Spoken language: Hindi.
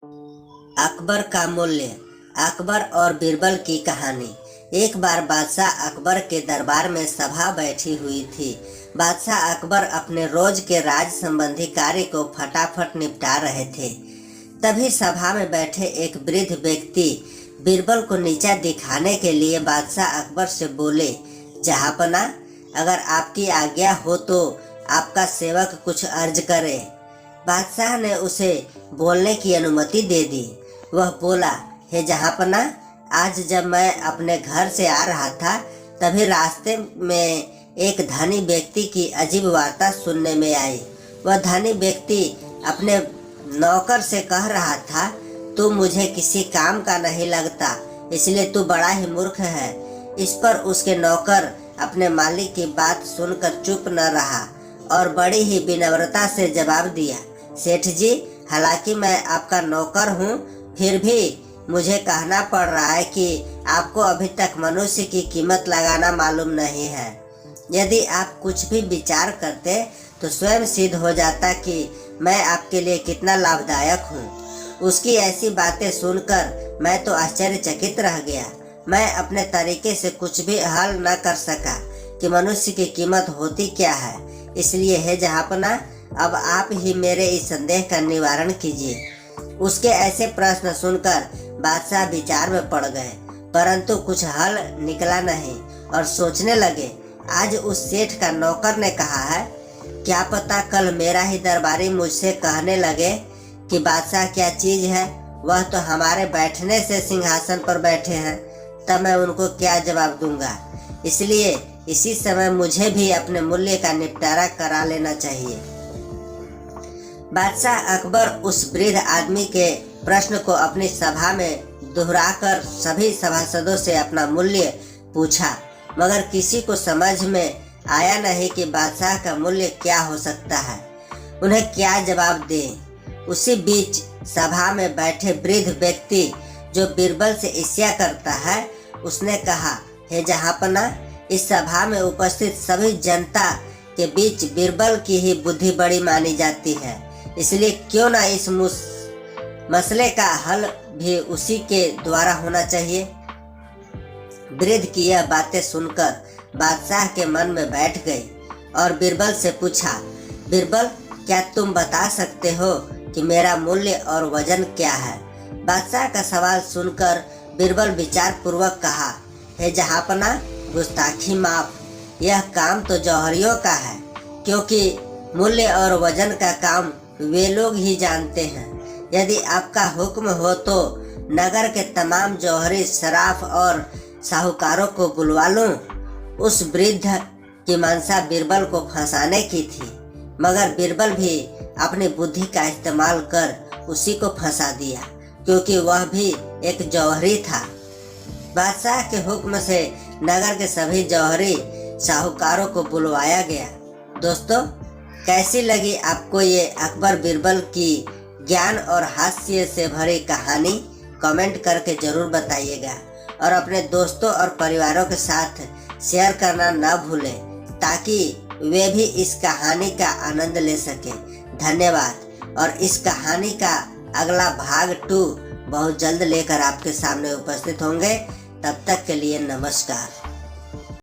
अकबर का मूल्य। अकबर और बीरबल की कहानी। एक बार बादशाह अकबर के दरबार में सभा बैठी हुई थी। बादशाह अकबर अपने रोज के राज संबंधी कार्य को फटाफट निपटा रहे थे। तभी सभा में बैठे एक वृद्ध व्यक्ति बीरबल को नीचा दिखाने के लिए बादशाह अकबर से बोले, जहांपना, अगर आपकी आज्ञा हो तो आपका सेवक कुछ अर्ज करे। बादशाह ने उसे बोलने की अनुमति दे दी। वह बोला, हे जहांपना, आज जब मैं अपने घर से आ रहा था तभी रास्ते में एक धनी व्यक्ति की अजीब वार्ता सुनने में आई। वह धनी व्यक्ति अपने नौकर से कह रहा था, तू मुझे किसी काम का नहीं लगता, इसलिए तू बड़ा ही मूर्ख है। इस पर उसके नौकर अपने मालिक की बात सुनकर चुप न रहा और बड़ी ही विनम्रता से जवाब दिया, सेठ जी, हालांकि मैं आपका नौकर हूँ, फिर भी मुझे कहना पड़ रहा है कि आपको अभी तक मनुष्य की कीमत लगाना मालूम नहीं है। यदि आप कुछ भी विचार करते तो स्वयं सिद्ध हो जाता कि मैं आपके लिए कितना लाभदायक हूँ। उसकी ऐसी बातें सुनकर मैं तो आश्चर्यचकित रह गया। मैं अपने तरीके से कुछ भी हल न कर सका कि मनुष्य की कीमत होती क्या है। इसलिए हे जहांपना, अब आप ही मेरे इस संदेह का निवारण कीजिए। उसके ऐसे प्रश्न सुनकर बादशाह विचार में पड़ गए, परंतु कुछ हल निकला नहीं और सोचने लगे। आज उस सेठ का नौकर ने कहा है, क्या पता कल मेरा ही दरबारी मुझसे कहने लगे कि बादशाह क्या चीज है, वह तो हमारे बैठने से सिंहासन पर बैठे हैं, तब मैं उनको क्या जवाब दूंगा। इसलिए इसी समय मुझे भी अपने मूल्य का निपटारा करा लेना चाहिए। बादशाह अकबर उस वृद्ध आदमी के प्रश्न को अपनी सभा में दोहराकर सभी सभासदों से अपना मूल्य पूछा, मगर किसी को समझ में आया नहीं कि बादशाह का मूल्य क्या हो सकता है, उन्हें क्या जवाब दें। उसी बीच सभा में बैठे वृद्ध व्यक्ति जो बीरबल से ईर्ष्या करता है, उसने कहा, हे जहांपना, इस सभा में उपस्थित सभी जनता के बीच बीरबल की ही बुद्धि बड़ी मानी जाती है, इसलिए क्यों ना इस मसले का हल भी उसी के द्वारा होना चाहिए। वृद्ध की यह बातें सुनकर बादशाह के मन में बैठ गई और बीरबल से पूछा, बीरबल, क्या तुम बता सकते हो कि मेरा मूल्य और वजन क्या है। बादशाह का सवाल सुनकर बीरबल विचार पूर्वक कहा, हे जहांपना, गुस्ताखी माफ, यह काम तो जौहरियों का है, क्योंकि मूल्य और वजन का काम वे लोग ही जानते हैं। यदि आपका हुक्म हो तो नगर के तमाम जौहरी सराफ और साहूकारों को बुलवा लूं। उस वृद्ध की मंशा बीरबल को फंसाने की थी, मगर बीरबल भी अपनी बुद्धि का इस्तेमाल कर उसी को फंसा दिया, क्योंकि वह भी एक जौहरी था। बादशाह के हुक्म से नगर के सभी जौहरी साहूकारों को बुलवाया गया। दोस्तों, कैसी लगी आपको ये अकबर बीरबल की ज्ञान और हास्य से भरी कहानी? कमेंट करके जरूर बताइएगा और अपने दोस्तों और परिवारों के साथ शेयर करना न भूलें, ताकि वे भी इस कहानी का आनंद ले सकें। धन्यवाद। और इस कहानी का अगला भाग 2 बहुत जल्द लेकर आपके सामने उपस्थित होंगे। तब तक के लिए नमस्कार।